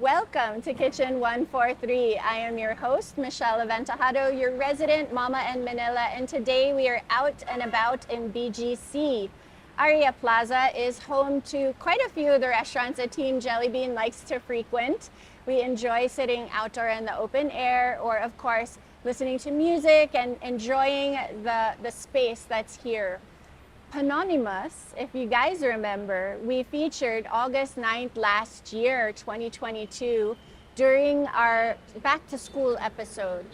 Welcome to Kitchen 143. I am your host, Michelle Aventajado, your resident Momma in Manila, and today we are out and about in BGC. Arya Plaza is home to quite a few of the restaurants that Team Jellybean likes to frequent. We enjoy sitting outdoor in the open air or, of course, listening to music and enjoying the space that's here. Panonymas, if you guys remember, we featured August 9th last year, 2022, during our back to school episode.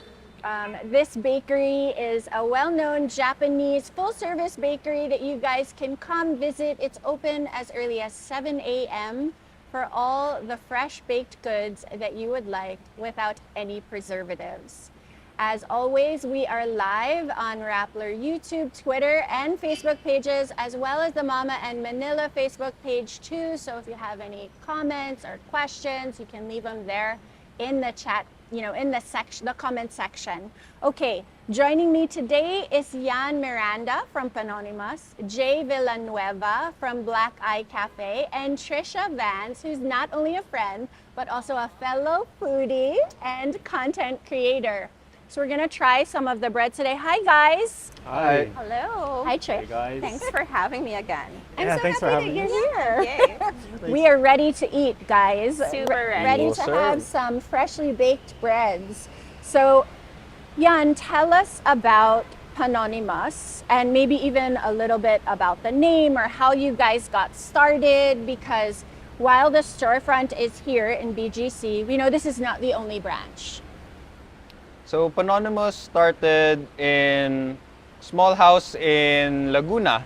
This bakery is a well-known Japanese full-service bakery that you guys can come visit. It's open as early as 7 a.m. for all the fresh baked goods that you would like without any preservatives. As always, we are live on Rappler YouTube, Twitter, and Facebook pages, as well as the Momma and Manila Facebook page too. So if you have any comments or questions, you can leave them there in the chat, in the comment section. Okay, joining me today is Miranda from Panonymas, Jay Villanueva from Blackeye Cafe, and Treisha Vanns, who's not only a friend, but also a fellow foodie and content creator. So we're gonna try some of the bread today. Hi guys. Hi. Hello. Hi Trish. Hey guys. Thanks for having me again. I'm so thanks for happy having that you're here. Yay. We are ready to eat, guys. Super ready. Ready We'll to serve. have some freshly baked breads. So, Jan, tell us about Panonymas and maybe even a little bit about the name or how you guys got started, because while the storefront is here in BGC, we know this is not the only branch. So Panonymus started in small house in Laguna.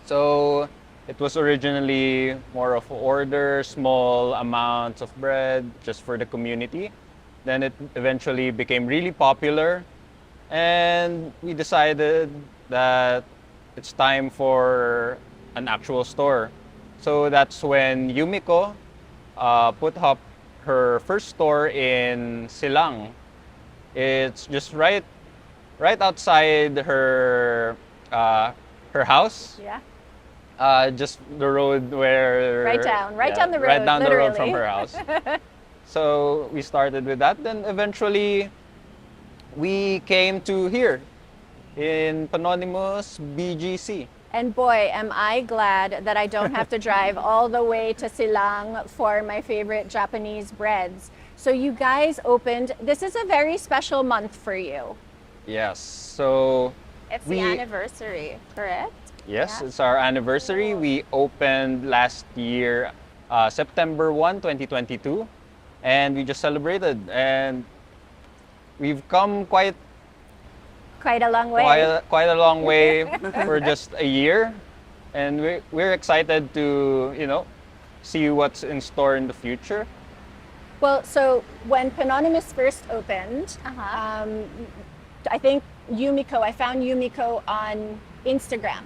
So it was originally more of order, small amounts of bread just for the community. Then it eventually became really popular, and we decided that it's time for an actual store. So that's when Yumiko put up her first store in Silang. It's just right outside her house. Yeah. Just the road where Right down the road, right down the road from literally. her house. So we started with that. Then eventually we came to here in Panonymus BGC. And boy, am I glad that I don't have to drive all the way to Silang for my favorite Japanese breads. So you guys opened, this is a very special month for you. Yes. So It's We- the anniversary, correct? yes, Yeah. it's our anniversary. We opened last year, September 1, 2022, and we just celebrated. And we've come quite Quite a long way. quite a long way for just a year, and we're excited to see what's in store in the future. Well, so when Panonymus first opened, I think I found Yumiko on Instagram.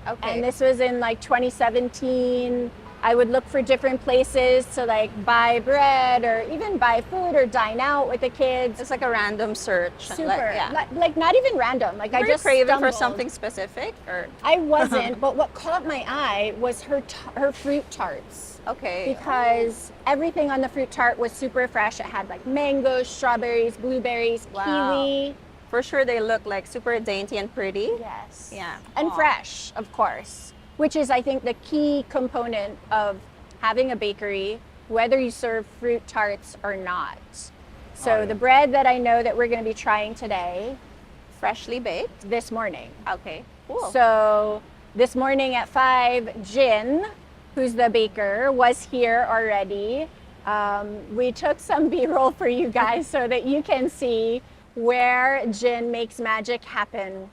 Okay. And this was in like 2017. I would look for different places to like buy bread or even buy food or dine out with the kids. It's like a random search. Super. Yeah. Like not even random. Like I Were you just craving for stumbled. something specific, or I wasn't, but what caught my eye was her fruit tarts. okay? Because everything on the fruit tart was super fresh. It had like mangoes, strawberries, blueberries, Wow. kiwi. For sure, they look like super dainty and pretty. Yes. Yeah. And Aw. fresh, of course, which is, I think, the key component of having a bakery, whether you serve fruit tarts or not. So Oh, yeah. the bread that I know that we're going to be trying today, Freshly baked. this morning. Okay. Cool. So this morning at 5, Jin, who's the baker, was here already. We took some B-roll for you guys so that you can see where Jin makes magic happen.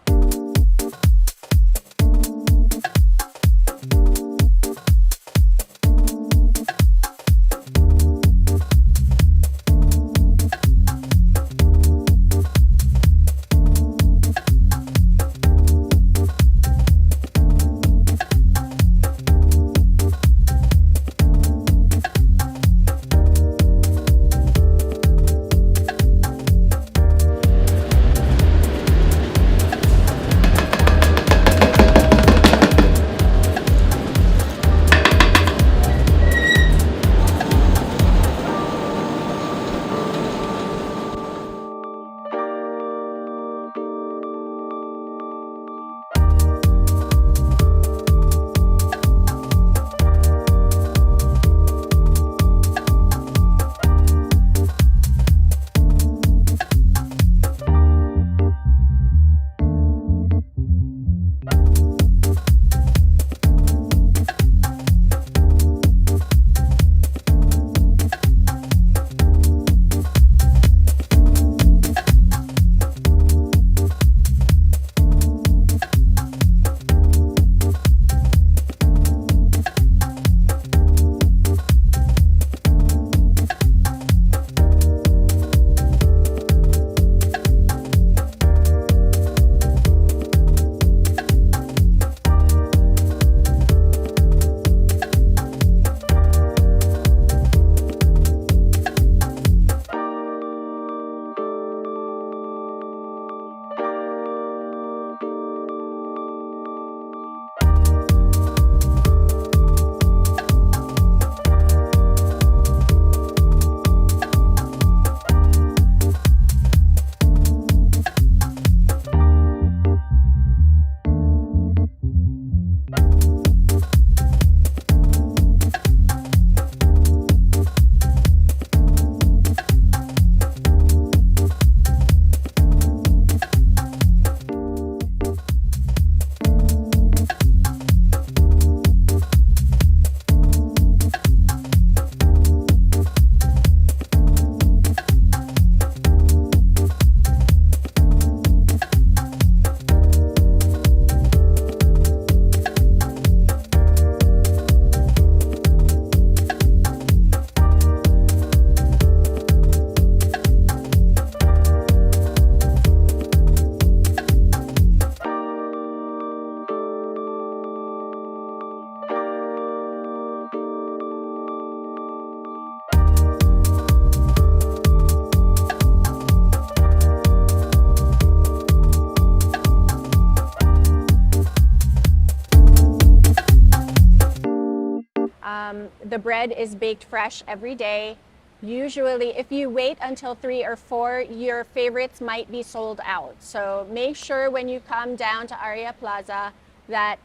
The bread is baked fresh every day. Usually, if you wait until 3 or 4, your favorites might be sold out. So make sure when you come down to Arya Plaza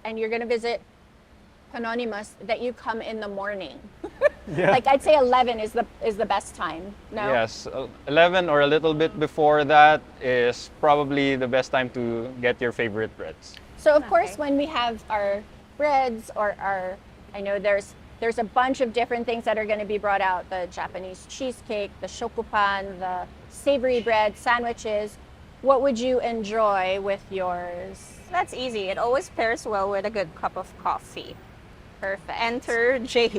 and you're going to visit Panonymas, that you come in the morning. Yeah. Like I'd say 11 is the best time. No? Yes, 11 or a little bit before that is probably the best time to get your favorite breads. So of course, when we have our breads I know there's a bunch of different things that are going to be brought out: the Japanese cheesecake, the shokupan, the savory bread, sandwiches. What would you enjoy with yours? That's easy. It always pairs well with a good cup of coffee. Perfect. Enter Jay.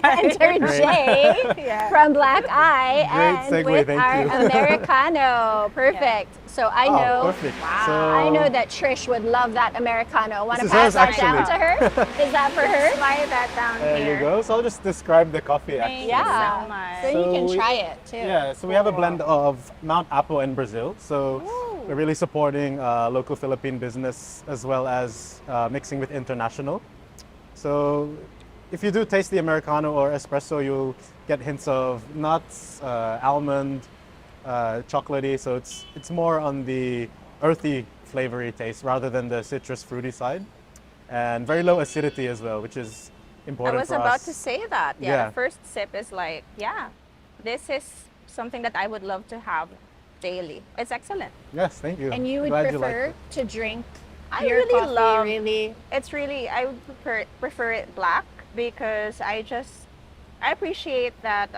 Enter Jay Yeah. from Blackeye and segue, with thank our you. Americano. Perfect. So I know. Perfect. Wow. So, I know that Trish would love that Americano. Want to This is pass hers, that down to actually. her? Is that for her? Slide that down There here. you go. So I'll just describe the coffee actually. Thank Yeah. you so much. So you So can we- try it too. Yeah, so we have a blend of Mount Apo and Brazil. So we're really supporting local Philippine business as well as mixing with international. So if you do taste the Americano or espresso, you'll get hints of nuts, almond, chocolatey. So it's more on the earthy, flavory taste rather than the citrus fruity side. And very low acidity as well, which is I important was for about us. to say that. Yeah, Yeah. the first sip is like, yeah, this is something that I would love to have daily. It's excellent. Yes, thank you. And you would Glad you prefer liked to drink I your really coffee love- really. It's really, I would prefer it black because I appreciate that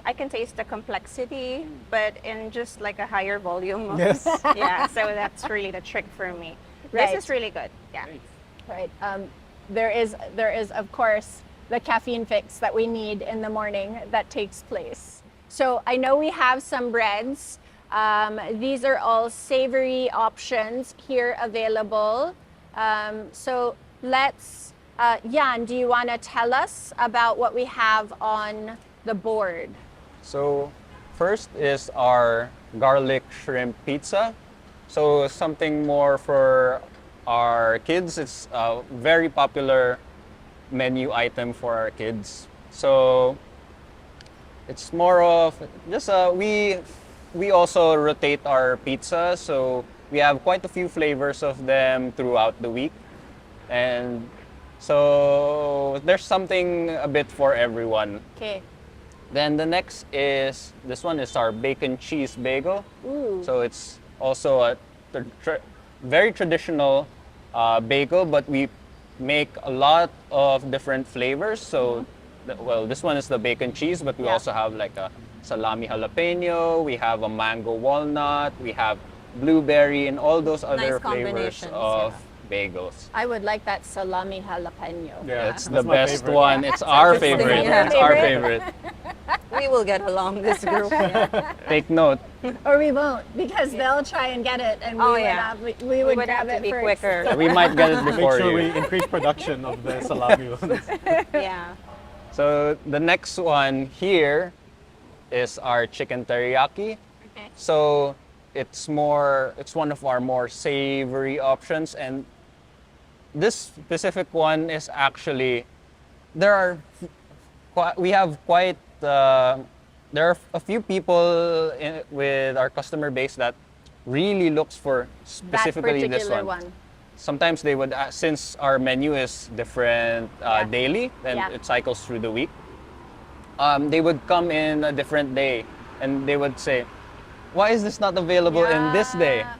I can taste the complexity, but in just like a higher volume. Yes. Yeah, so that's really the trick for me. Right. This is really good. Yeah. Right. There is of course the caffeine fix that we need in the morning that takes place. So I know we have some breads. These are all savory options here available. So let's, Jan, do you want to tell us about what we have on the board? So first is our garlic shrimp pizza. So something more for our kids. It's a very popular menu item for our kids. So it's more of just we also rotate our pizza, so we have quite a few flavors of them throughout the week. And so there's something a bit for everyone. Okay. Then the next is, this one is our bacon cheese bagel. Ooh. So it's also a very traditional bagel, but we make a lot of different flavors. So, well, this one is the bacon cheese, but we Yeah. also have like a salami jalapeno, we have a mango walnut, we have blueberry, and all those other flavors combinations, of bagels. I would like that salami jalapeno. Yeah. It's That's the my best favorite. one. It's our interesting. favorite. Yeah. It's our favorite. We will get along this group. Yeah. Take note. Or we won't, because they'll try and get it, and Oh, we yeah. we would would grab have to it be first. quicker. We might get it Make before sure you. we increase production of the salami ones. Yeah. So the next one here is our chicken teriyaki. Okay. So it's one of our more savory options, and this specific one is actually, we have quite, there are a few people with our customer base that really looks for specifically that this particular one. Sometimes they would, since our menu is different Yeah. daily and Yeah. it cycles through the week, they would come in a different day and they would say, why is this not available in this day? Yeah.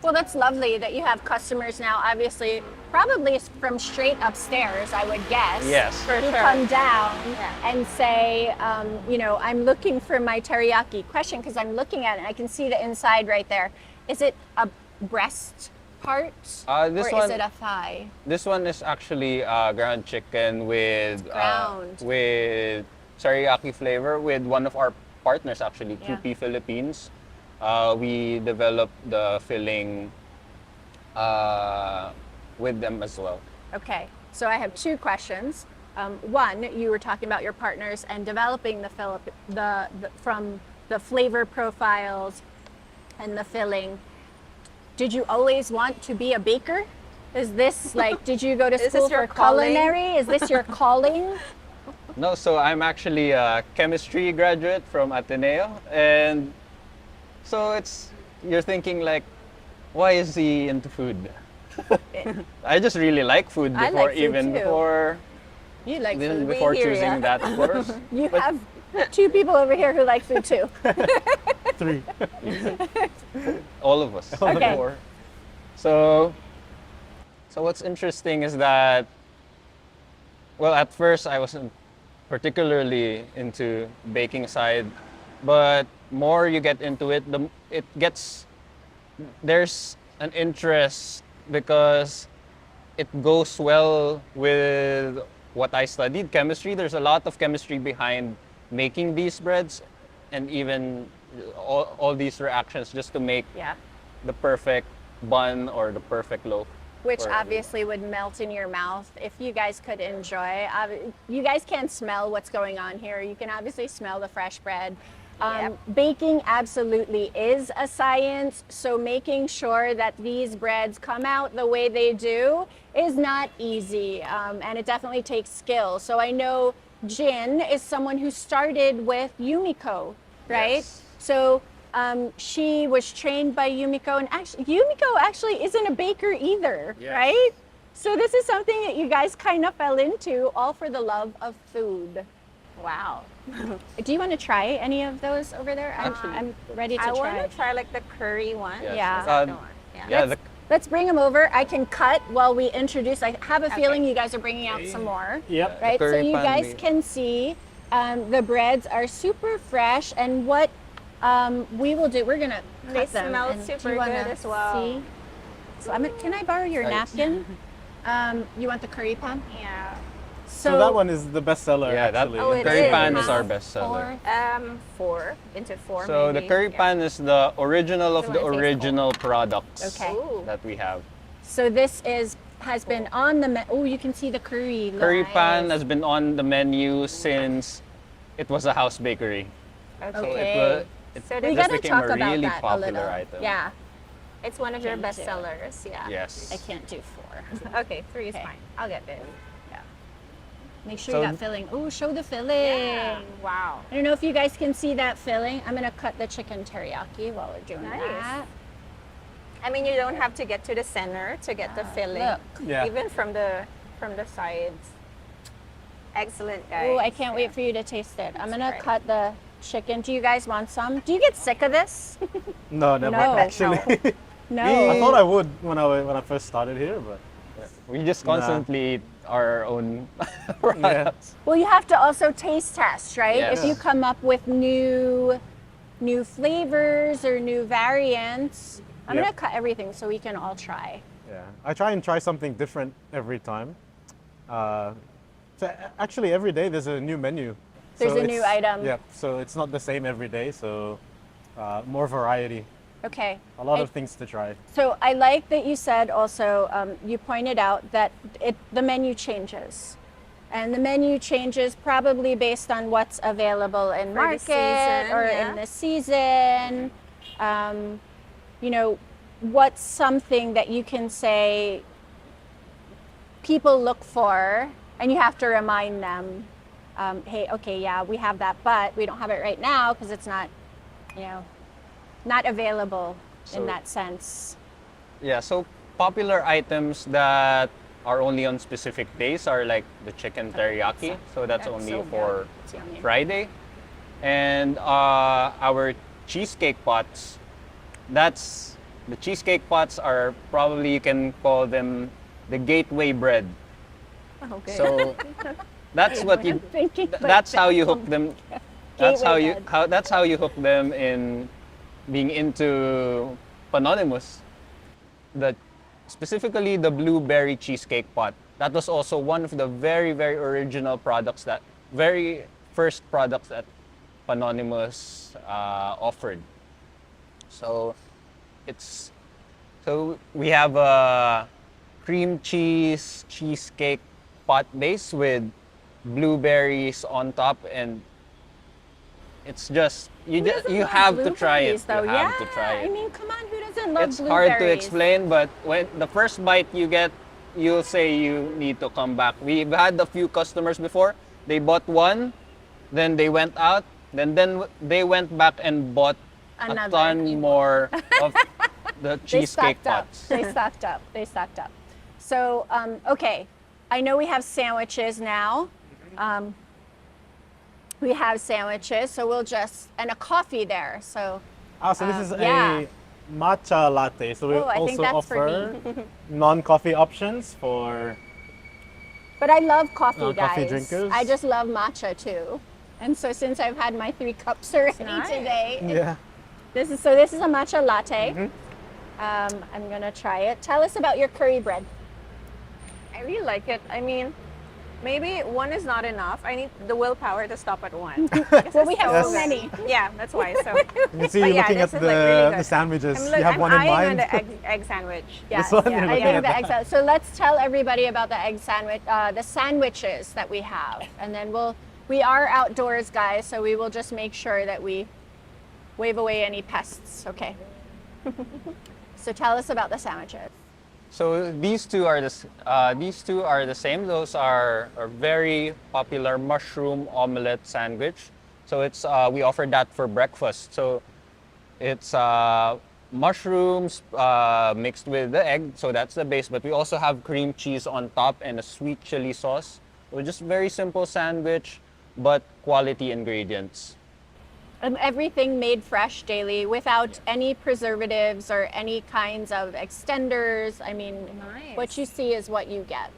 Well, that's lovely that you have customers now, obviously, probably from straight upstairs, I would guess. Yes. For Who sure. come down Yeah. and say, I'm looking for my teriyaki. Question, because I'm looking at it, I can see the inside right there. Is it a breast part, This or is one- it a thigh? This one is actually ground chicken with ground. with teriyaki flavor with one of our partners, actually, Yeah. QP Philippines. We developed the filling with them as well. Okay, so I have two questions. One, you were talking about your partners and developing from the flavor profiles and the filling. Did you always want to be a baker? Is this like, did you go to Is this school your for calling? culinary? Is this your calling? No, so I'm actually a chemistry graduate from Ateneo, and so you're thinking like, why is he into food? I just really like food I before, like food even too. before You like even food. before We hear choosing ya. that course. You But- have two people over here who like food too. 3. all of us. Okay. Before. So what's interesting is that, well, at first I wasn't particularly into baking side, but more you get into it, there's an interest because it goes well with what I studied, chemistry. There's a lot of chemistry behind making these breads and even all these reactions just to make Yeah. the perfect bun or the perfect loaf. Which for obviously would melt in your mouth if you guys could enjoy. You guys can't smell what's going on here. You can obviously smell the fresh bread. Baking absolutely is a science, so making sure that these breads come out the way they do is not easy, and it definitely takes skill. So I know Jin is someone who started with Yumiko, right? Yes. So she was trained by Yumiko, and actually, Yumiko actually isn't a baker either, Yes. right? So this is something that you guys kind of fell into, all for the love of food. Wow. Do you want to try any of those over there? I'm ready to I try. want to try like the curry one. Yes. Yeah. Is that the one? Yeah, Let's bring them over. I can cut while we introduce. I have a feeling you guys are bringing out some more. Yep. Right, so curry you pan guys meat. can see the breads are super fresh, and what we will do, we're gonna They cut them. smell and do super you wanna good as well. See? So can I borrow your Thanks. Mm-hmm. napkin? You want the curry pan? Yeah. So that one is the best seller, yeah, that actually. Oh, the it curry is. pan is Half our best seller. Four into four. So the maybe. curry Yeah. pan is the original of You the wanna taste original products Okay. Ooh. that we have. So this has been on the oh, you can see the curry. Curry live. pan has been on the menu since it was a house bakery. Okay. Okay. It So just we gotta became talk a about really that a popular little. item. Yeah, It's one of your Can't best do it. sellers. Yeah. Yes. I can't do 4. Okay, 3 is Okay. fine. I'll get this. Make sure So- you got filling. Oh, show the filling. Wow. I don't know if you guys can see that filling. I'm gonna cut the chicken teriyaki while we're doing Nice. that. I mean, you don't have to get to the center to get the filling. Look. Yeah. Even from the sides. Excellent, guys. Oh, I can't wait for you to taste it. I'm gonna try it. cut the chicken. Do you guys want some? Do you get sick of this? No, never, No. actually. No. I thought I would when I first started here, but We just Nah. constantly eat our own products. Well, you have to also taste test, right? Yes. If you come up with new flavors or new variants, I'm Yep. gonna cut everything so we can all try. yeah, I try something different every time. So actually, every day there's a new menu. There's So a new it's- item. Yeah, so it's not the same every day. So more variety, Okay. a lot I- of things to try. So I like that you said also, you pointed out that the menu changes. And the menu changes probably based on what's available in For the market season, or yeah. in the season. You know, what's something that you can say people look for and you have to remind them, hey, okay, yeah, we have that, but we don't have it right now because it's not, not available in So- that sense. Yeah, so popular items that are only on specific days are like the chicken teriyaki. So that's only so for good. It's yummy. Friday. And our cheesecake pots, the cheesecake pots are probably, you can call them the gateway bread. Okay. So that's what you, Thinking like that's how that. you hook them. That's how Gateway bread. that's how you hook them in being into Panonymus. Specifically the blueberry cheesecake pot. That was also one of the very, very original products, that very first products that Panonymus offered. So we have a cream cheese cheesecake pot base with blueberries on top, and it's just Who doesn't you love have to try blueberries, it. Though? You Yeah, have to try it. I mean, come on, who doesn't love It's blueberries? hard to explain, but when the first bite you get, you'll say you need to come back. We've had a few customers before. They bought one, then they went out, then they went back and bought Another. a ton more of the cheesecake pots. They stocked up. They stocked up. So, okay, I know we have sandwiches now. We have sandwiches, so we'll just, and a coffee there. So, So this is yeah. a matcha latte. So we Oh, I think also that's for offer non-coffee options for but I love coffee, coffee guys. drinkers. I just love matcha too. And so since I've had my 3 cups already nice. today, yeah. this is a matcha latte. I'm gonna try it. Tell us about your curry bread. I really like it. I mean, maybe one is not enough. I need the willpower to stop at one. Well, we have Yes. so many. Yeah, that's why. So You can see But you're yeah, looking at this is, like, really the good. sandwiches. I'm, You have I'm one in eyeing mind. on the egg sandwich. Yeah, This one yeah. you're I'm looking getting at the that. egg salad. So let's tell everybody about the egg sandwich, the sandwiches that we have, and then we are outdoors, guys, so we will just make sure that we wave away any pests. Okay. So tell us about the sandwiches. So these two are the same. Those are a very popular mushroom omelette sandwich. So it's we offer that for breakfast. So it's mushrooms mixed with the egg. So that's the base. But we also have cream cheese on top and a sweet chili sauce. So just very simple sandwich, but quality ingredients. Everything made fresh daily without any preservatives or any kinds of extenders. I mean, Nice. what you see is what you get.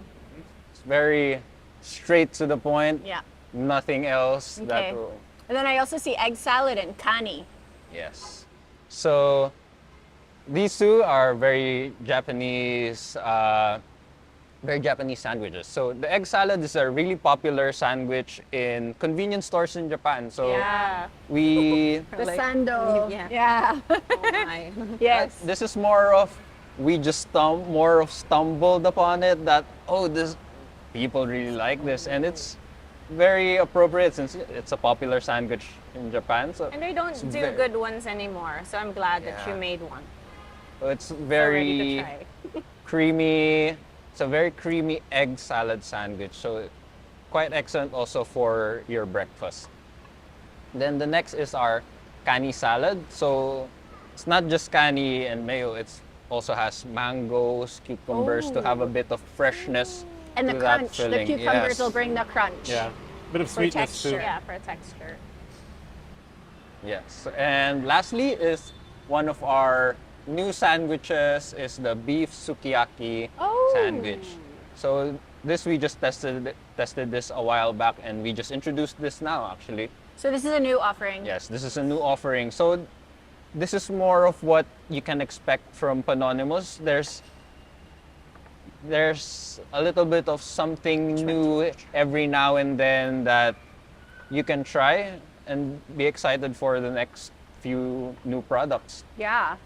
It's very straight to the point. Yeah. Nothing else. Okay. And then I also see egg salad and kani. Yes. So these two are very Japanese sandwiches. So the egg salad is a really popular sandwich in convenience stores in Japan. So Yeah. we The Like, sando. yeah. Yeah. Oh my. Yes. this is more of we just stumbled upon it that this people really like this, and it's very appropriate since it's a popular sandwich in Japan. So And they don't it's do very- good ones anymore. So I'm glad that you Yeah. made one. it's So ready very to try. creamy. It's a very creamy egg salad sandwich. So quite excellent also for your breakfast. Then the next is our kani salad. So it's not just kani and mayo. It's also has mangoes, cucumbers to have a bit of freshness. And the to that crunch. The filling. cucumbers Yes. will bring the crunch. Yeah. Bit of For sweetness too. texture. Yeah, for texture. Yes. And lastly is one of our new sandwiches is the beef sukiyaki Oh. sandwich. So this we just tested this a while back, and we just introduced this now actually. So this is a new offering. Yes, this is a new offering. So this is more of what you can expect from Panonymus. There's a little bit of something new every now and then that you can try and be excited for the next few new products. Yeah.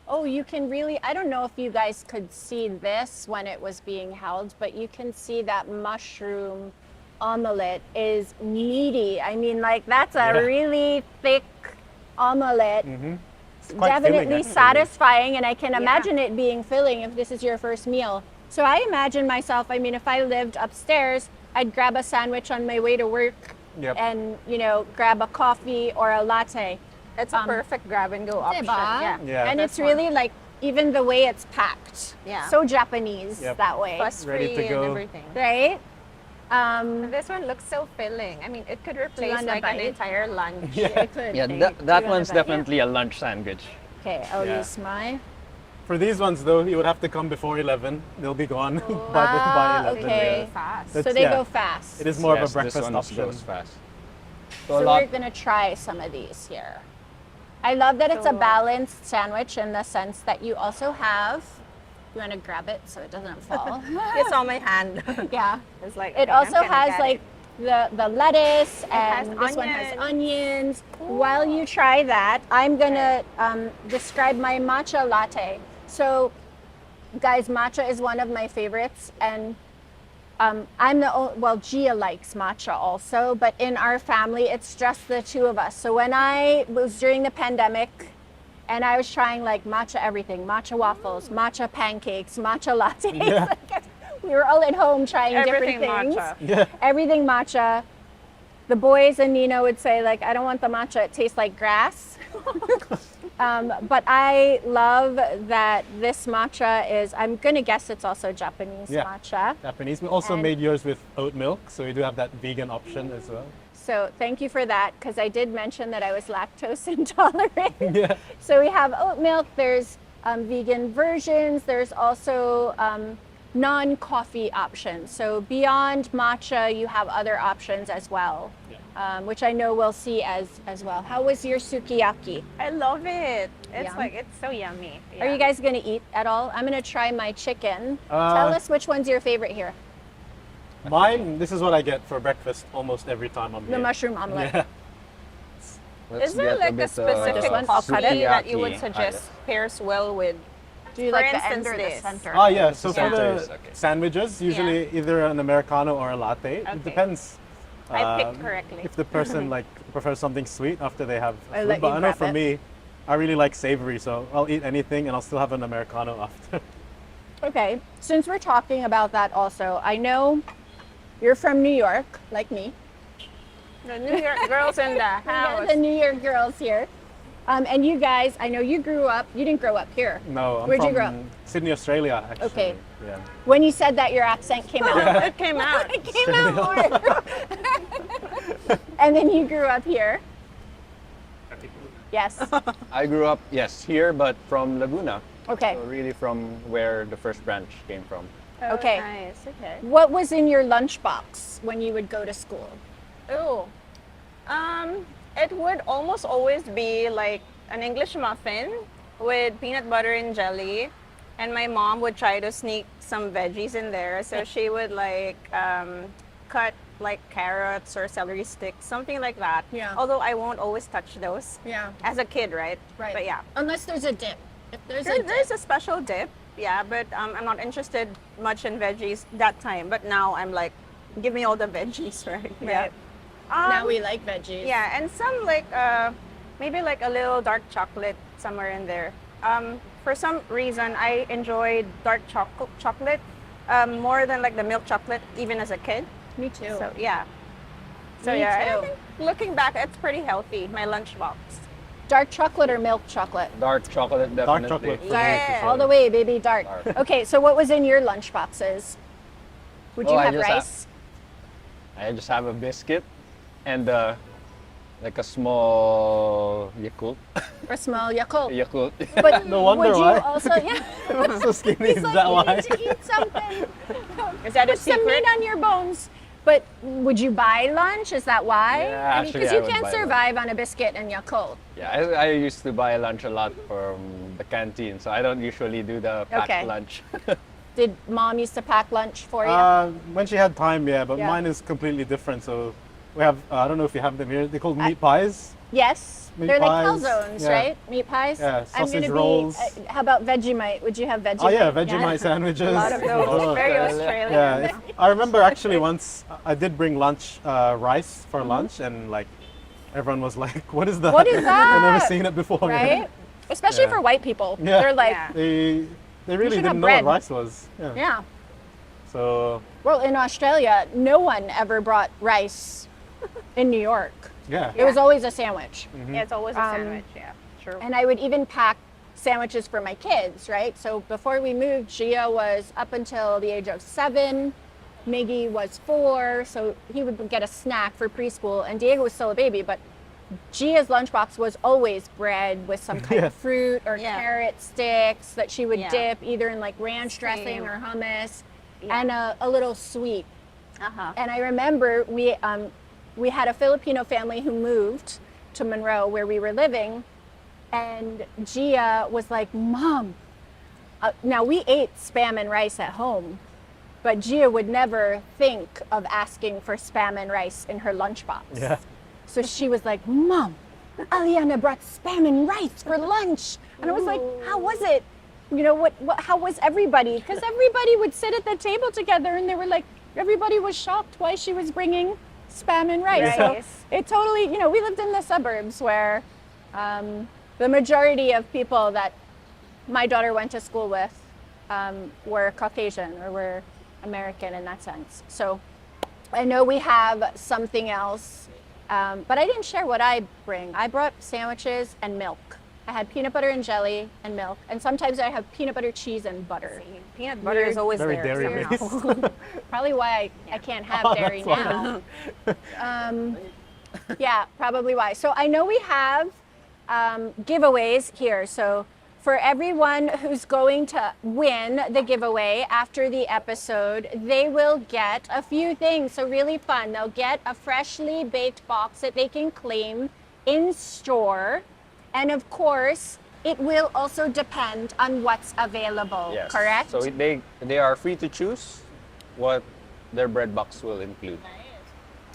Oh, you can really, I don't know if you guys could see this when it was being held, but you can see that mushroom omelette is meaty. I mean, like, that's a Yeah. really thick omelette. It's quite filling, Definitely actually. satisfying, and I can imagine it being filling if this is your first meal. So I imagine myself, I mean, if I lived upstairs, I'd grab a sandwich on my way to work Yep. and, grab a coffee or a latte. It's a perfect grab and go option. Diba? Yeah. Yeah. And That's it's really like, even the way it's packed. Yeah. So Japanese Yep. that way. Fuss Ready free to go. and everything. Right? This one looks so filling. I mean, it could replace wanna like an bite? entire lunch. Yeah. It could Yeah, be. that Do you wanna one's bite? definitely a lunch sandwich. Okay, I'll Yeah. use my. For these ones though, you would have to come before 11. They'll be gone by Ah, 11. okay. Yeah. Fast. So That's- they yeah. go fast. It is more Yes, of a breakfast this one option. goes fast. So a lot. we're gonna try some of these here. I love that it's a So- balanced sandwich in the sense that you also have. You want to grab it so it doesn't fall. It's on my hand. Yeah. It's like It okay, I'm also gonna has get like it. the lettuce, has and this one has onions. onions. While you try that, I'm gonna describe my matcha latte. So, guys, matcha is one of my favorites, and Gia likes matcha also, but in our family, it's just the two of us. So when I was during the pandemic, and I was trying like matcha everything, matcha waffles, matcha pancakes, matcha lattes. Yeah. We were all at home trying Everything different things. matcha. Yeah. Everything matcha. The boys and Nina would say, like, I don't want the matcha, it tastes like grass. But I love that this matcha is, I'm going to guess it's also Japanese Yeah. matcha. Japanese. We also And- made yours with oat milk, so we do have that vegan option as well. So thank you for that, because I did mention that I was lactose intolerant. Yeah. So we have oat milk, there's vegan versions, there's also non-coffee options. So beyond matcha, you have other options as well, which I know we'll see as well. How was your sukiyaki? I love it. It's Yum. like, it's so yummy. Are Yeah. you guys going to eat at all? I'm going to try my chicken. Tell us which one's your favorite here. Mine, this is what I get for breakfast almost every time I'm The here. mushroom omelet. Yeah. Let's Is there get like a bit, specific This one? coffee that you would sukiyaki. suggest pairs well with? Do you For like the instance, end or the this. center? Ah, yeah. So for Centers, the okay. sandwiches, usually either an Americano or a latte. Okay. It depends. I picked um, correctly. If the person like prefers something sweet after they have I food. let But you I know grab for it. me, I really like savory, so I'll eat anything and I'll still have an Americano after. Okay, since we're talking about that also, I know you're from New York, like me. The New York girls in the house. The New York girls here. And you guys, I know you grew up, you didn't grow up here. No, I'm Where'd you from grow up? Sydney, Australia, actually. Okay. Yeah. When you said that, your accent came out. It came out. It came out more. And then you grew up here. Yes. I grew up, yes, here, but from Laguna. Okay. So really from where the first branch came from. Oh, Okay. Nice. Okay. What was in your lunchbox when you would go to school? Ooh. It would almost always be like an English muffin with peanut butter and jelly. And my mom would try to sneak some veggies in there. So she would like cut like carrots or celery sticks, something like that. Yeah. Although I won't always touch those. Yeah. As a kid, right? Right. But yeah. Unless there's a dip. If there's a There's dip. a special dip, yeah, but I'm not interested much in veggies that time. But now I'm like, give me all the veggies, right? Right. Yeah. Now we like veggies. Yeah, and some like maybe like a little dark chocolate somewhere in there. For some reason, I enjoyed dark chocolate more than like the milk chocolate, even as a kid. Me too. So yeah. So Me yeah, too. I think looking back, it's pretty healthy. My lunchbox. Dark chocolate or milk chocolate? Dark chocolate, Dark definitely. chocolate. for me, Yeah. for All sure. the way, baby, dark. Dark. Okay, so what was in your lunch boxes? Would you Oh, I have just rice? I just have a biscuit and like a small Yakult. Or small Yakult? Yakult. But No wonder would you why. also, yeah. so skinny, He's is like, that you why? need to eat something. Is that a Put some secret? meat on your bones. But would you buy lunch? Is that why? Yeah, I mean, actually, because I you would can't buy survive on a biscuit and Yakult. Yeah, I used to buy lunch a lot from the canteen, so I don't usually do the packed Okay. lunch. Did mom used to pack lunch for you? When she had time, yeah, but Yeah. mine is completely different. So we have, I don't know if you have them here, they're called meat pies. Yes, meat they're like pies, calzones, yeah. right? Meat pies. Yeah, I'm sausage gonna rolls. Be, how about Vegemite? Would you have Vegemite? Oh yeah, Vegemite sandwiches. A lot of those. Oh. Very Australia. Australian. Yeah, I remember actually once I did bring lunch, rice for lunch, and like everyone was like, "What is that?" What is I've never that? seen it before. Right? Especially Yeah. for white people. Yeah. They're like, Yeah. They really should have didn't know bread. what rice was. Yeah. yeah. So Well, in Australia, no one ever brought rice in New York. yeah. It was always a sandwich. Yeah, it's always a Um, sandwich. Yeah, true. And I would even pack sandwiches for my kids, right? So before we moved, Gia was up until the age of 7. Miggy was 4, so he would get a snack for preschool, and Diego was still a baby, but Gia's lunchbox was always bread with some kind Yeah. of fruit or Yeah. carrot sticks that she would Yeah. dip either in like ranch dressing Same. or hummus, Yeah. and a little sweet. Uh-huh. And I remember we had a Filipino family who moved to Monroe where we were living, and Gia was like, "Mom," now we ate Spam and rice at home, but Gia would never think of asking for Spam and rice in her lunchbox. Yeah. So she was like, "Mom, Aliana brought Spam and rice for lunch," and I was like, "How was it? You know what how was everybody?" Because everybody would sit at the table together, and they were like, everybody was shocked why she was bringing Spam and rice. So Rice. it totally, we lived in the suburbs where the majority of people that my daughter went to school with were Caucasian or were American in that sense. So I know we have something else But I didn't share what I bring. I brought sandwiches and milk. I had peanut butter and jelly and milk, and sometimes I have peanut butter, cheese, and butter. Peanut butter is always Very there. dairy somehow. based. Probably why I can't have Oh, dairy that's why. now. Yeah, probably why. So I know we have giveaways here. So for everyone who's going to win the giveaway after the episode, they will get a few things. So really fun. They'll get a freshly baked box that they can claim in store. And of course, it will also depend on what's available, Yes. correct? So they are free to choose what their bread box will include.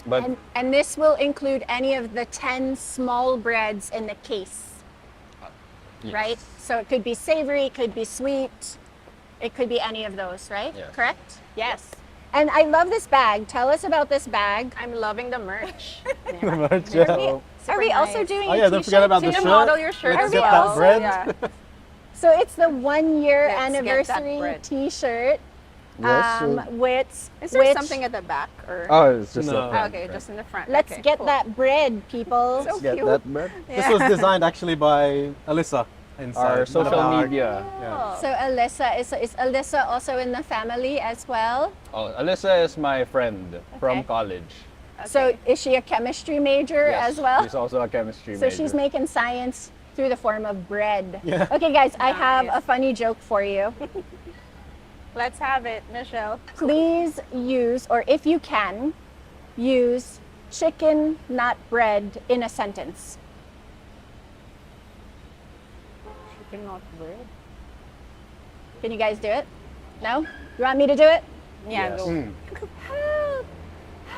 But And this will include any of the 10 small breads in the case, yes. right? So it could be savory, it could be sweet, it could be any of those, right? Yes. Correct? Yes. And I love this bag. Tell us about this bag. I'm loving the merch. Yeah. Are we Super also nice. doing Oh a yeah, don't t-shirt forget about too? the To shirt. model your shirt Let's as get well. that bread. Yeah. So it's the 1 year Let's get that anniversary bread. t-shirt. Yes, so- Which Is there something at the back or? oh, it's just No. a friend, okay, friend. just in the front. let's Okay, get cool. that bread, people. So Get cute. that bread. This was designed actually by Alyssa inside. Our one social of our- media. Yeah. So Alyssa, is Alyssa also in the family as well? Oh, Alyssa is my friend from Okay. college. So is she a chemistry major Yes, as well? she's also a chemistry So major. she's making science through the form of bread. Yeah. Okay, guys, I have Nice. a funny joke for you. Let's have it, Michelle. Please use, or if you can, use chicken, not bread in a sentence. Chicken not bread. Can you guys do it? No? You want me to do it? Yeah, Yes. go. Help!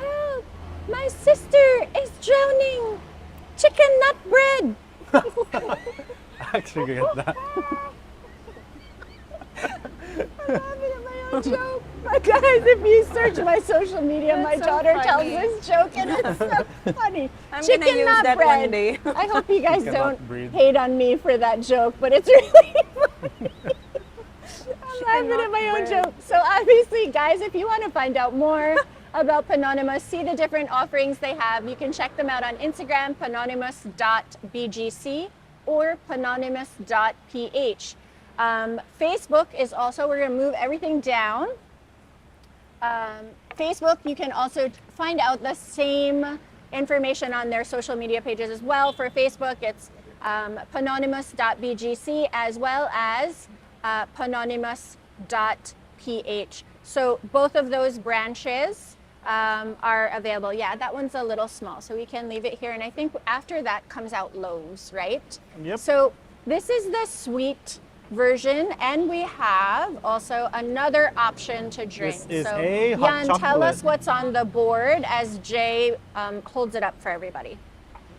Help! My sister is drowning! Chicken, not bread! I actually get that. I'm laughing at my own joke. But guys, if you search my social media, my That's so daughter tells funny. this joke and it's so funny. I'm Chicken, gonna use not that bread. one day. I hope you guys Chicken, don't not bread. hate on me for that joke, but it's really funny. I'm laughing at my own bread. joke. So obviously, guys, if you want to find out more about Panonymas, see the different offerings they have, you can check them out on Instagram, panonymus.bgc or panonymus.ph. Facebook is also, we're going to move everything down. Facebook, you can also find out the same information on their social media pages as well. For Facebook, it's panonymus.bgc as well as panonymus.ph. So both of those branches are available. Yeah, that one's a little small, so we can leave it here. And I think after that comes out Loaves, right? Yep. So this is the sweet version, and we have also another option to drink. This is so a hot Jan, tell us chocolate. what's on the board as Jay holds it up for everybody.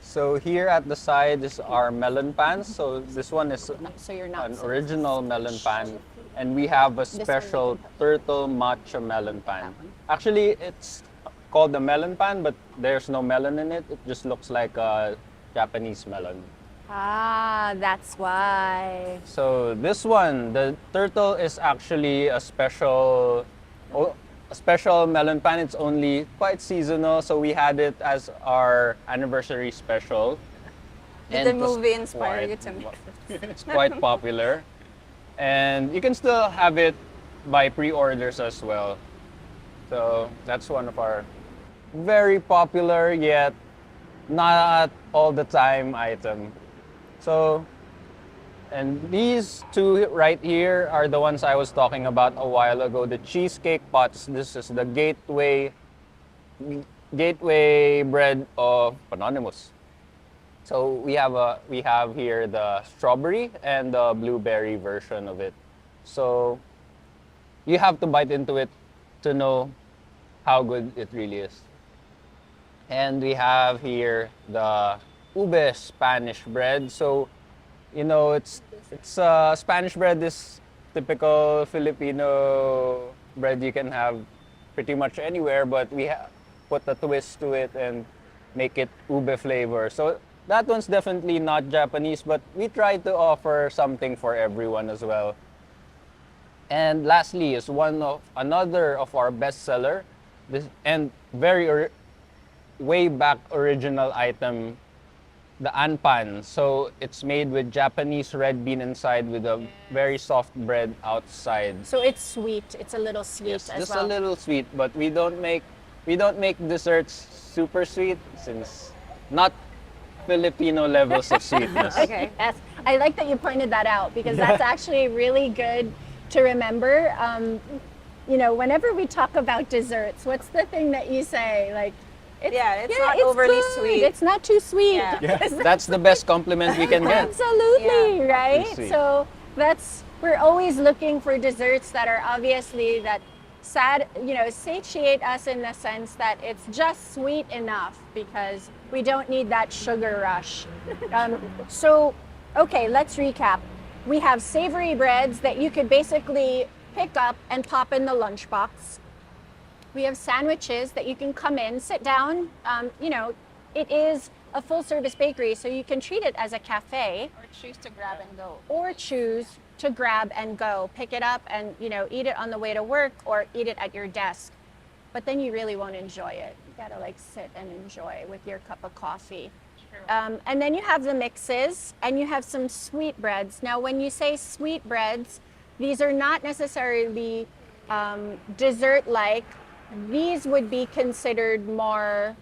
So here at the side is our melon pan. So this one is So you're not an original melon pan, and we have a special turtle matcha melon pan. Actually, it's called the melon pan, but there's no melon in it. It just looks like a Japanese melon. Ah, that's why. So this one, the turtle is actually a special melon pan. It's only quite seasonal, so we had it as our anniversary special. Did And the it was movie inspire you quite- to make this? It's quite popular, and you can still have it by pre-orders as well. So that's one of our very popular yet not all the time item. So, and these two right here are the ones I was talking about a while ago, the cheesecake pots. This is the gateway bread of Panonymus. So we have here the strawberry and the blueberry version of it. So you have to bite into it to know how good it really is. And we have here the ube Spanish bread. So, you know, it's Spanish bread is typical Filipino bread you can have pretty much anywhere, but we put a twist to it and make it ube flavor. So that one's definitely not Japanese, but we try to offer something for everyone as well. And lastly is another of our bestseller, and very way back original item, the anpan. So it's made with Japanese red bean inside with a very soft bread outside. So it's sweet. It's a little sweet Yes, as just well. a little sweet, but we don't make desserts super sweet since not Filipino levels of sweetness. Okay. Yes, I like that you pointed that out because that's actually really good to remember. Whenever we talk about desserts, what's the thing that you say? Like, It's not overly good. sweet. It's not too sweet. Yeah. That's the best compliment we can get. Absolutely, Yeah. right? Too sweet. So we're always looking for desserts that are obviously satiate us in the sense that it's just sweet enough because we don't need that sugar rush. Okay, let's recap. We have savory breads that you could basically pick up and pop in the lunchbox. We have sandwiches that you can come in, sit down. It is a full service bakery, so you can treat it as a cafe Or choose to grab and go. or choose to grab and go, pick it up and, eat it on the way to work or eat it at your desk. But then you really won't enjoy it. You gotta sit and enjoy with your cup of coffee. And then you have the mixes and you have some sweet breads. Now, when you say sweet breads, these are not necessarily dessert-like. These would be considered more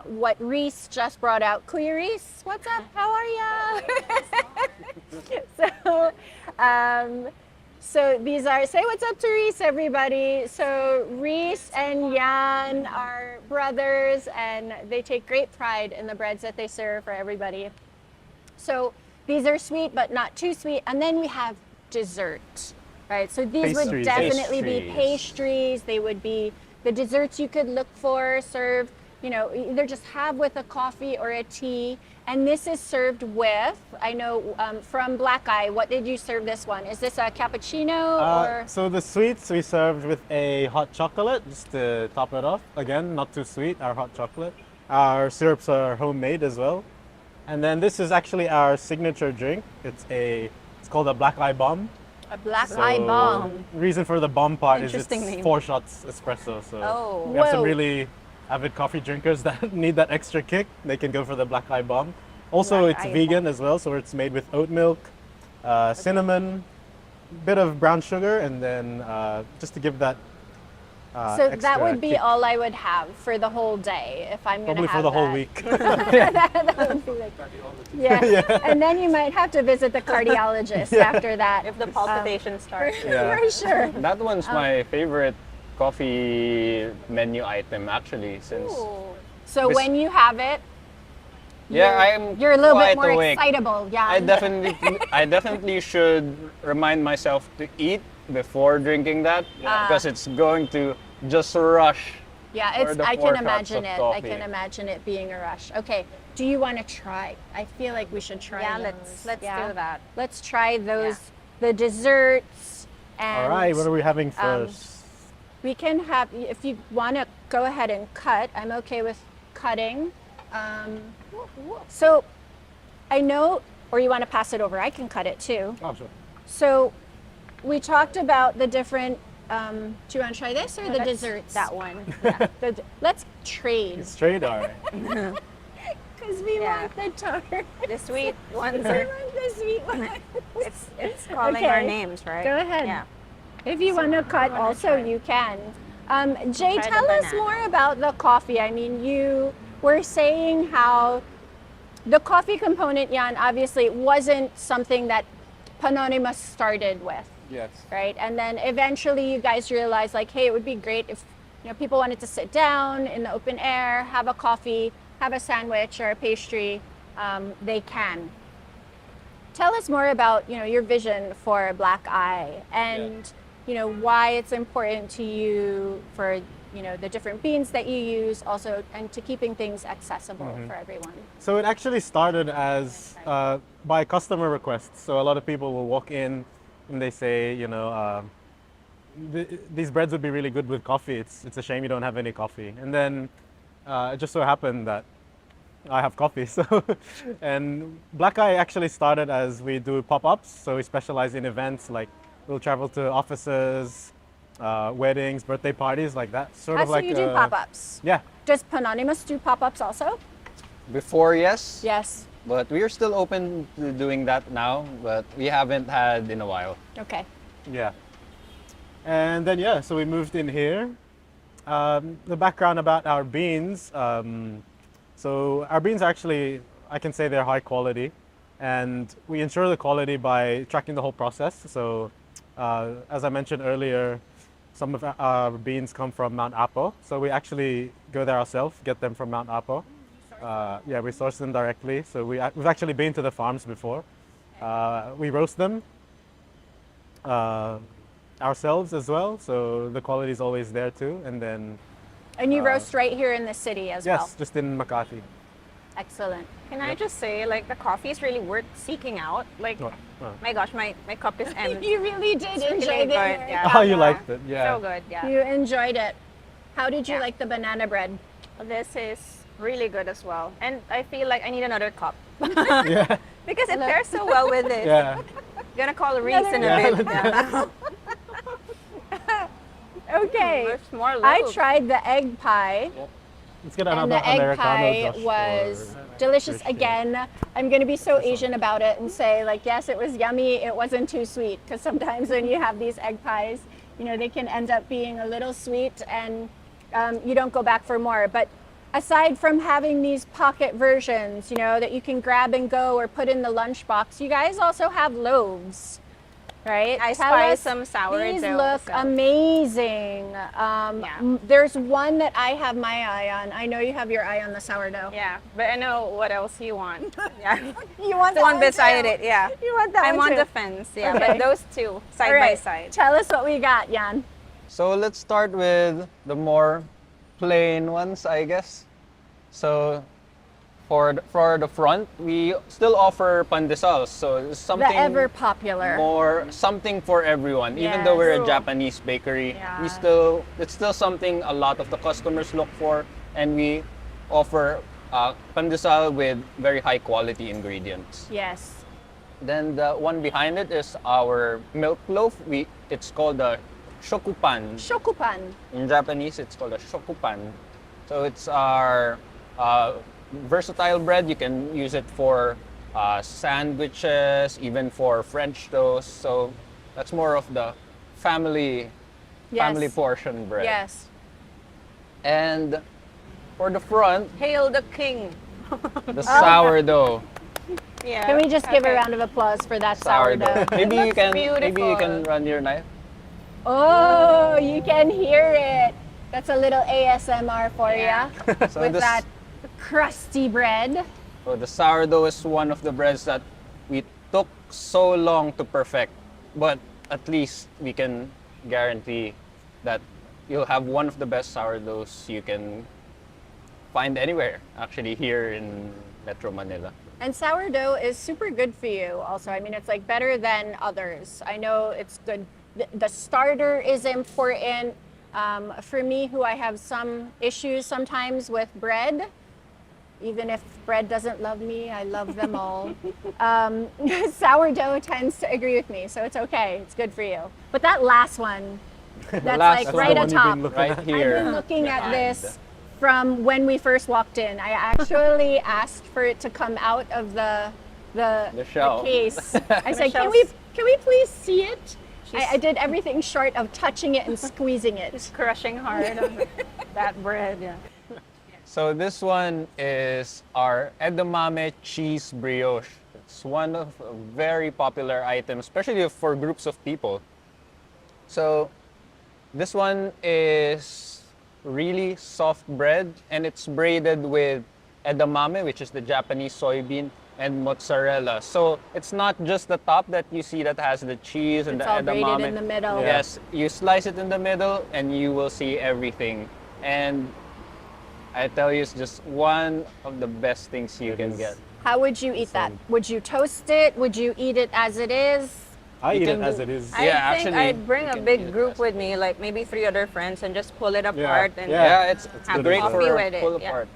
what Reese just brought out. Kuya Reese, what's up? How are ya? So these are, say what's up to Reese, everybody. So Reese and Jan are brothers and they take great pride in the breads that they serve for everybody. So these are sweet, but not too sweet. And then we have dessert, right? So these would Pastries. definitely be Pastries. pastries. They would be the desserts you could look for, serve, either just have with a coffee or a tea. And this is served with, I know from Blackeye, what did you serve this one? Is this a cappuccino or? So the sweets we served with a hot chocolate just to top it off. Again, not too sweet, our hot chocolate. Our syrups are homemade as well. And then this is actually our signature drink. It's called a Blackeye bomb. A Blackeye bomb. Reason for the bomb part is Interesting it's name. 4 shots espresso. So Oh. we have some Whoa. really avid coffee drinkers that need that extra kick. They can go for the Blackeye bomb. Also, it's Blackeye vegan as well, so it's made with oat milk, cinnamon, bit of brown sugar, and then just to give that So that extra would be kick. all I would have for the whole day if I'm going to Probably have for the whole that. week. That would be like, yeah. And then you might have to visit the cardiologist after that. If the palpitations start. Yeah. For sure. That one's my favorite coffee menu item actually since So This- when you have it, you're a little bit quite more awake. excitable. Yeah. I definitely should remind myself to eat before drinking that because it's going to just rush. Yeah, or the I 4 can cups imagine of it. I coffee. can imagine it being a rush. Okay, do you want to try? I feel like we should try. Yeah, those. let's do that. Let's try those, the desserts. And All right, what are we having first? we can have, if you want to go ahead and cut, I'm okay with cutting. So I know, or you want to pass it over, I can cut it too. Oh, sure. So we talked about the different, do you want to try this or the Let's- desserts? That one. Let's trade. Straight, all right. Because we Yeah. want the tart. The sweet ones We are. want the sweet ones. It's calling our Okay. names, right? Go ahead. Yeah. If you want to cut, wanna also try. you can. Jay, Try the tell us banana. more about the coffee. I mean, you were saying how the coffee component, Jan, obviously wasn't something that Panonymas started with, Yes. right? And then eventually you guys realized, like, hey, it would be great if people wanted to sit down in the open air, have a coffee, have a sandwich or a pastry. They can. Tell us more about your vision for Blackeye and why it's important to you for the different beans that you use, also, and to keeping things accessible for everyone. So it actually started as by customer requests. So a lot of people will walk in and they say, these breads would be really good with coffee. It's a shame you don't have any coffee. And then it just so happened that I have coffee. So, and Blackeye actually started as we do pop-ups. So we specialize in events like we'll travel to offices, weddings, birthday parties, like that. Sort Ah, of so like you do pop-ups. Yeah. Does Panonymus do pop-ups also? Before, yes. Yes. But we are still open to doing that now, but we haven't had in a while. Okay. Yeah. And then yeah, so we moved in here. The background about our beans. So our beans actually, I can say they're high quality, and we ensure the quality by tracking the whole process. So as I mentioned earlier, some of our beans come from Mount Apo. So we actually go there ourselves, get them from Mount Apo. Yeah, we source them directly. So we've actually been to the farms before. We roast them ourselves as well. So the quality is always there too. And then And you roast right here in the city as well. yes, just in Makati. Excellent. Can I just say, like, the coffee is really worth seeking out. Like, Oh, my gosh, my cup is empty. You really did It's really enjoy good, it. yeah. Oh, you liked it, yeah. So good, yeah. You enjoyed it. How did you Yeah. like the banana bread? This is really good as well. And I feel like I need another cup. Yeah, Because it pairs so well with this. yeah. Gonna call Reese in a Yeah. bit. Yeah. Okay. There's more I loaves. tried the egg pie, Let's get and another the egg Americano, pie Josh, was or delicious Trish, yeah. again. I'm going to be so Asian about it and say, like, yes, it was yummy. It wasn't too sweet, because sometimes when you have these egg pies, you know, they can end up being a little sweet, and you don't go back for more. But aside from having these pocket versions, you know, that you can grab and go or put in the lunchbox, you guys also have loaves, right? I Tell spy us, some sourdough. these look so- amazing. Yeah. There's one that I have my eye on. I know you have your eye on the sourdough. Yeah, but I know what else you want. Yeah. You want The that one beside too? it, yeah. You want that I'm one on too? the fence, yeah. Okay. But those two, side All by right. side. Tell us what we got, Jan. So let's start with the more plain ones, I guess. So for the front, we still offer pandesals. So it's something The ever popular. more, something for everyone. Even Yes. though we're a True. Japanese bakery, Yeah. it's still something a lot of the customers look for, and we offer pandesal with very high quality ingredients. Yes. Then the one behind it is our milk loaf. It's called the shokupan. Shokupan. In Japanese, it's called a shokupan. So it's our versatile bread. You can use it for sandwiches, even for French toast. So that's more of the family Yes. portion bread. Yes. And for the front, Hail the king. the sourdough. Yeah. Can we just give a okay. round of applause for that sourdough? Maybe you can beautiful. run your knife. Oh, you can hear it. That's a little ASMR for Yeah. you So with this- that crusty bread. So the sourdough is one of the breads that we took so long to perfect, but at least we can guarantee that you'll have one of the best sourdoughs you can find anywhere, actually, here in Metro Manila. And sourdough is super good for you also. I mean, it's like better than others. I know it's good. The starter is important. For me, who I have some issues sometimes with bread, even if bread doesn't love me, I love them all. Sourdough tends to agree with me, so it's okay. It's good for you. But that last one, that's last like one. right That's the atop. one you've been Right I've here. been looking at behind. this from when we first walked in. I actually asked for it to come out of the shell. case. I said, shell. can we please see it? She's- I did everything short of touching it and squeezing it. Just crushing hard on that bread. Yeah. So this one is our edamame cheese brioche. It's one of a very popular items, especially for groups of people. So this one is really soft bread, and it's braided with edamame, which is the Japanese soybean, and mozzarella. So it's not just the top that you see that has the cheese and It's the all braided edamame. in the middle. Yes, you slice it in the middle and you will see everything. And I tell you, it's just one of the best things you can is. get. How would you eat that? Would you toast it? Would you eat it as it is? I You eat it can as do- it is. I Yeah, think actually, I'd bring you a can big eat it group as with me, like maybe 3 other friends, and just pull it Yeah. apart and Yeah. Yeah, it's Have great coffee for with it, pull yeah. apart.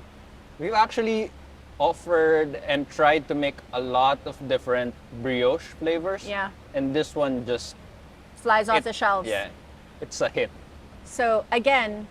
We've actually offered and tried to make a lot of different brioche flavors. Yeah. And this one just Flies off it- the shelves. Yeah. it's a hit. So again,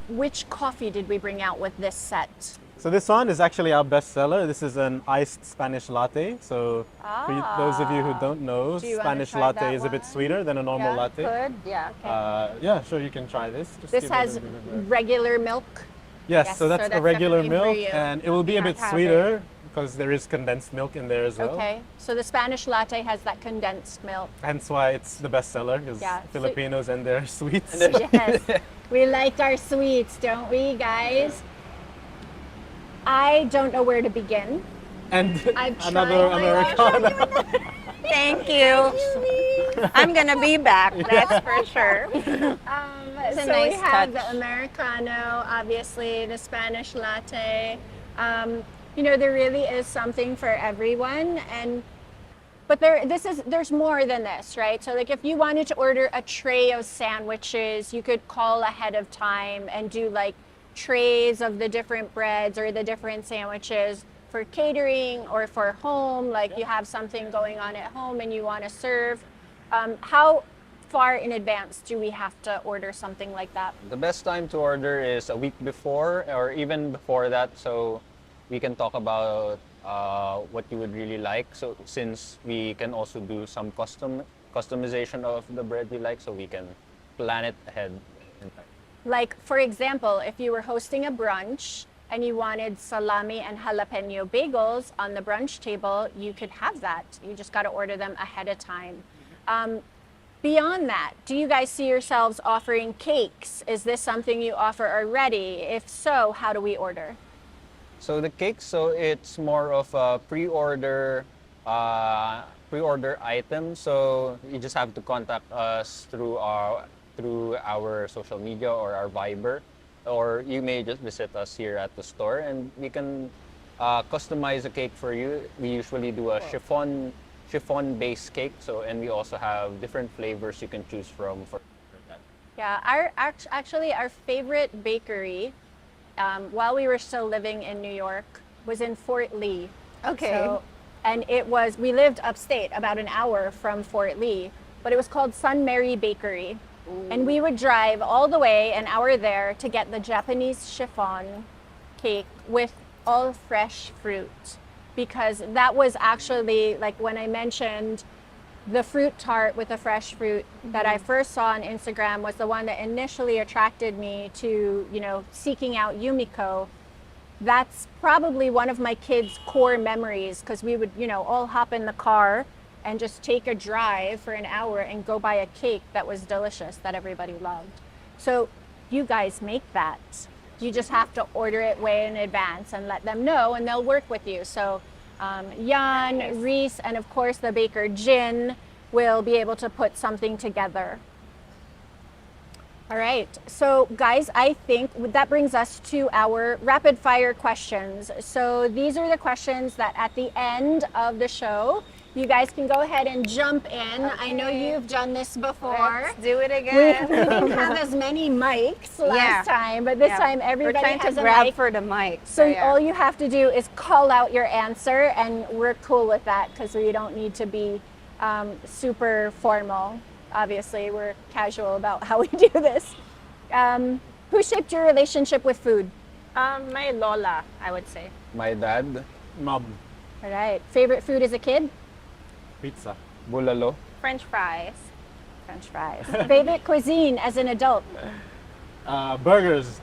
which coffee did we bring out with this set? So this one is actually our best seller. This is an iced Spanish latte. So for those of you who don't know, Do you wanna Spanish try latte that is a bit one? sweeter than a normal Yeah, latte. Good, yeah. Yeah, sure, you can try this. Just This give it a has little bit of a- regular milk. Yes, Yes, so that's so a that's regular definitely for milk, you. and it will be a bit Have it. sweeter because there is condensed milk in there as well. Okay, so the Spanish latte has that condensed milk. Hence why it's the best seller, because Yeah. Filipinos and their sweets. Yes, we like our sweets, don't we, guys? I don't know where to begin. And I've another tried- Americano. Thank you. I'm gonna be back, that's for sure. So a we nice have touch. the Americano, obviously the Spanish latte. You know, there really is something for everyone, but there's more than this, right? So like if you wanted to order a tray of sandwiches, you could call ahead of time and do like trays of the different breads or the different sandwiches for catering or for home, like you have something going on at home and you want to serve. How far in advance do we have to order something like that? The best time to order is a week before or even before that, so we can talk about what you would really like. So since we can also do some customization of the bread you like, so we can plan it ahead. Like, for example, if you were hosting a brunch and you wanted salami and jalapeno bagels on the brunch table, you could have that. You just got to order them ahead of time. Beyond that, do you guys see yourselves offering cakes? Is this something you offer already? If so, how do we order? So the cake, so it's more of a pre-order item. So you just have to contact us through our social media or our Viber, or you may just visit us here at the store, and we can customize a cake for you. We usually do a chiffon based cake, and we also have different flavors you can choose from for that. Yeah, actually our favorite bakery, while we were still living in New York, was in Fort Lee. Okay. So, and we lived upstate about an hour from Fort Lee, but it was called Sun Mary Bakery. And we would drive all the way an hour there to get the Japanese chiffon cake with all fresh fruit, because that was actually, like when I mentioned the fruit tart with the fresh fruit that I first saw on Instagram, was the one that initially attracted me to, seeking out Yumiko. That's probably one of my kids' core memories, because we would, all hop in the car and just take a drive for an hour and go buy a cake that was delicious, that everybody loved. So you guys make that. You just have to order it way in advance and let them know, and they'll work with you. So Jan, Reese, and of course the baker Jin will be able to put something together. All right, so guys, I think that brings us to our rapid fire questions. So these are the questions that at the end of the show, you guys can go ahead and jump in. Okay. I know you've done this before. Let's do it We again. didn't have as many mics last time, but this time everybody We're trying has to a grab mic. for the mic. So yeah. all you have to do is call out your answer, and we're cool with that because we don't need to be super formal. Obviously, we're casual about how we do this. Who shaped your relationship with food? My Lola, I would say. My dad, Mom, All right. Favorite food as a kid? pizza. bulalo. French fries. French fries. Favorite cuisine as an adult? Burgers.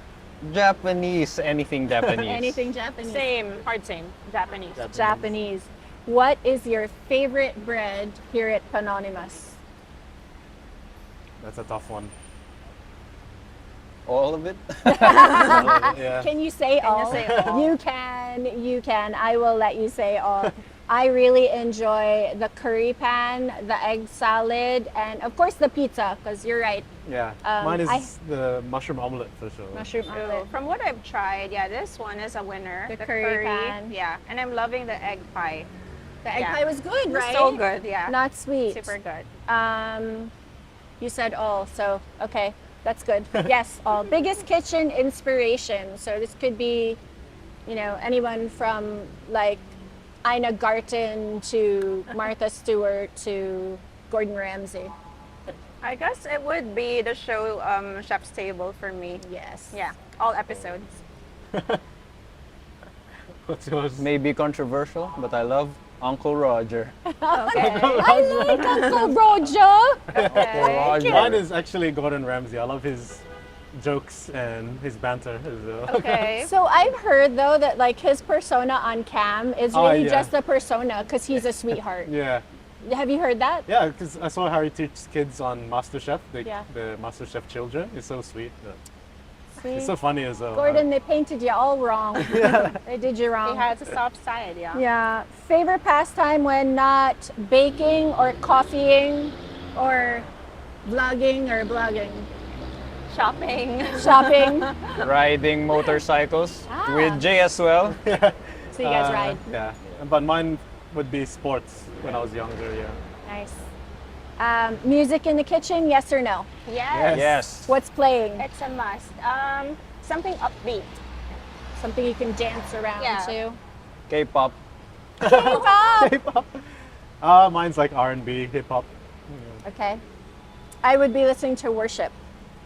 Japanese, anything Japanese. Anything Japanese. Same, hard same. Japanese. Japanese. What is your favorite bread here at Panonymas? That's a tough one. All of it. Yeah. Can you say Can you all? say all? You can. I will let you say all. I really enjoy the curry pan, the egg salad, and of course the pizza, because you're right, Yeah. Mine is the mushroom omelet for sure. mushroom So, omelet. from what I've tried, this one is a winner. The curry pan. Yeah, and I'm loving the egg pie. The egg yeah. pie was good, right? So good, yeah. Not sweet. Super good. You said all, so okay, that's good. Yes, all. Biggest kitchen inspiration. So this could be, anyone from like Ina Garten to Martha Stewart to Gordon Ramsay. I guess it would be the show Chef's Table for me. Yes. Yeah, all episodes. What's yours? Maybe controversial, but I love Uncle Roger. Okay. I like Uncle Roger. Okay. Roger. Mine is actually Gordon Ramsay. I love his jokes and his banter as well. Okay. So I've heard though that like his persona on cam is Oh, really yeah. just a persona because he's a sweetheart. Yeah. Have you heard that? Yeah, because I saw Harry teach kids on MasterChef, Yeah. the MasterChef children. It's so sweet. See? It's so funny as well. Gordon, they painted you all wrong. They did you He wrong. has a soft side, yeah. Yeah. Favorite pastime when not baking or coffeeing or vlogging or blogging? Shopping. Shopping. Riding motorcycles Ah. with Jay as well. So you guys ride. Yeah, but mine would be sports when I was younger, yeah. Nice. Music in the kitchen, yes or no? Yes. Yes. What's playing? It's a must. Something upbeat. Something you can dance around Yeah. to. K-pop. K-pop. Mine's like R&B, hip-hop. Okay. I would be listening to worship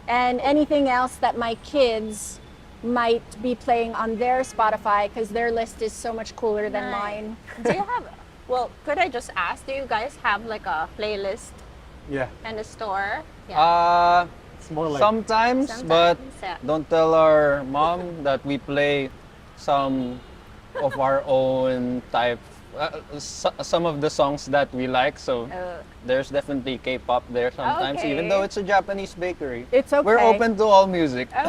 and anything else that my kids might be playing on their Spotify because their list is so much cooler than Nice. mine. Do you have, well, could I just ask, do you guys have like a playlist Yeah, in the store? it's more like Sometimes, but yeah. don't tell our mom that we play some of our own type, some of the songs that we like. So there's definitely K-pop there sometimes, even Okay. though it's a Japanese bakery. It's okay. We're open to all music. Yes,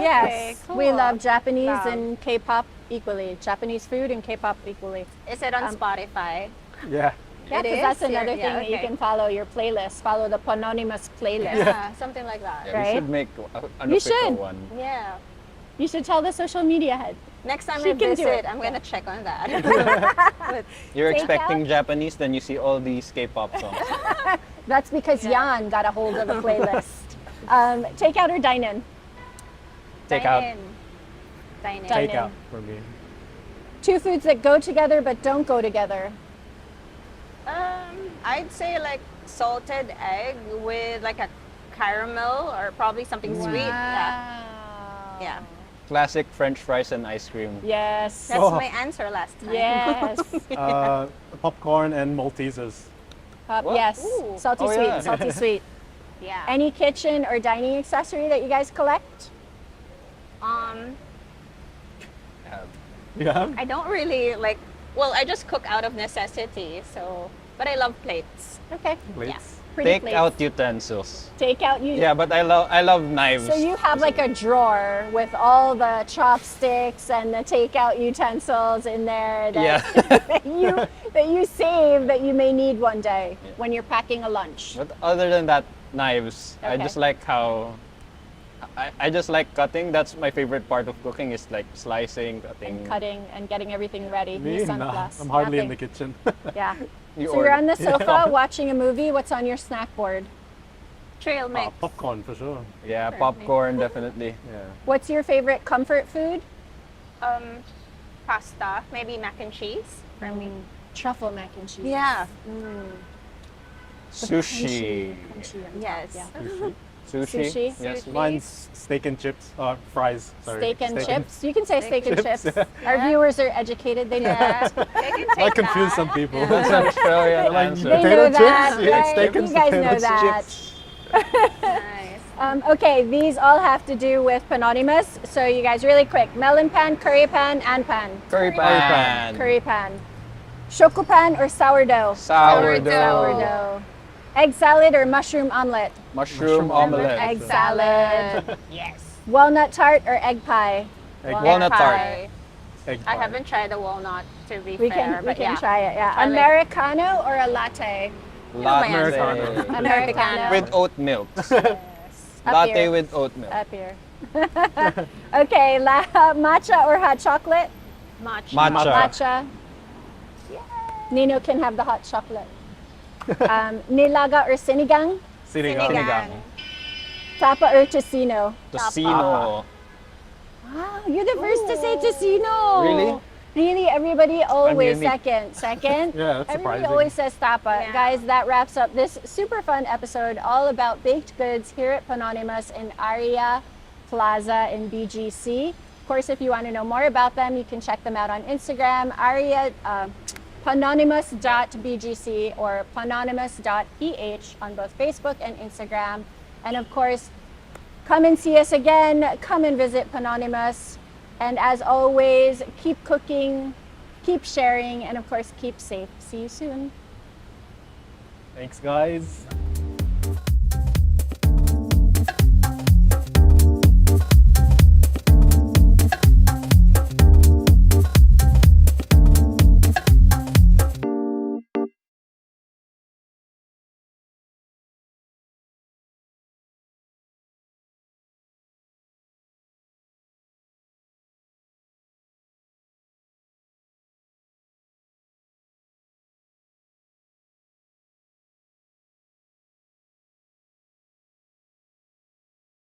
Okay, we cool. love Japanese Wow. and K-pop equally. Japanese food and K-pop equally. Is it on Spotify? yeah. Yeah, It because is? that's another Yeah, thing that you okay. can follow your playlist. Follow the Panonymas playlist. Yeah, something like that. Yeah, Right? we should make an You official should. one. Yeah. You should tell the social media head. Next time She I can do visit, it. I'm gonna check on that. You're Take expecting Japanese, then you see all these K-pop songs. That's because Jan got a hold of the playlist. Take out or dine in? Take Dine out. in. Dine in. Dine Take in. out for me. Two foods that go together but don't go together. I'd say like salted egg with like a caramel or probably something sweet. Yeah. Yeah. Classic French fries and ice cream. Yes. That's Oh. my answer last time. Yes. Popcorn and Maltesers. What? Yes. Ooh. Salty Oh, sweet. yeah. Salty sweet. Yeah. Any kitchen or dining accessory that you guys collect? Yeah. I don't really like. Well, I just cook out of necessity. So, but I love plates. Okay. Plates. Pretty Take plates. out utensils. Take out you. Yeah, but I love knives. So you have like a drawer with all the chopsticks and the takeout utensils in there that, Yeah. that you save that you may need one day when you're packing a lunch. But other than that, knives. I Okay. just like how I just like cutting. That's my favorite part of cooking is like slicing, cutting. Cutting and getting everything ready. Me? Mise en Nah, place. I'm hardly in the Nothing. kitchen. Yeah. You So you're on order. the sofa watching a movie. What's on your snack board? Trail mix. Popcorn for sure. Yeah, popcorn definitely. Yeah. What's your favorite comfort food? Pasta, maybe mac and cheese for me. Truffle mac and cheese. Yeah. Sushi. Crunchy on top, Yes. yeah. Sushi. Sushi. Yes. Mine's steak and chips, or fries. Sorry. Steak and chips. You can say steak and chips, chips. yeah. Our viewers are educated. They know Yeah. that. They can I take confuse that. some people. That's an Australian Like, answer. They Potato know chips? that, Yeah, right? steak and You guys know potatoes. that. Chips. Nice. Okay, these all have to do with Panonymas. So you guys, really quick: melon pan, curry pan, and pan. Curry pan. Curry pan. Choco pan or sourdough? Sourdough. Sourdough. Egg salad or mushroom omelet? Mushroom omelette. Egg salad. Yes. Walnut tart or egg pie? Walnut tart. Pie. Egg I pie. haven't tried the walnut to be We fair, can but yeah. try it. Yeah. I like- Americano or a latte? Latte. Americano. Americano. With oat milk. Up Latte here. with oat milk. Up here. Okay, matcha or hot chocolate? Matcha. Matcha. Matcha. Nino can have the hot chocolate. Nilaga or sinigang? Sinigang. Tapa or tocino? Tocino. Wow, you're the first to say tocino. Really? Really, everybody always unique. second. Yeah, that's Everybody surprising. always says tapa. Yeah. Guys, that wraps up this super fun episode all about baked goods here at Panonymas in Arya, Plaza, in BGC. Of course, if you want to know more about them, you can check them out on Instagram, Arya, panonymus.bgc or panonymus.ph on both Facebook and Instagram. And of course, come and see us again. Come and visit Panonymus. And as always, keep cooking, keep sharing, and of course, keep safe. See you soon. Thanks, guys.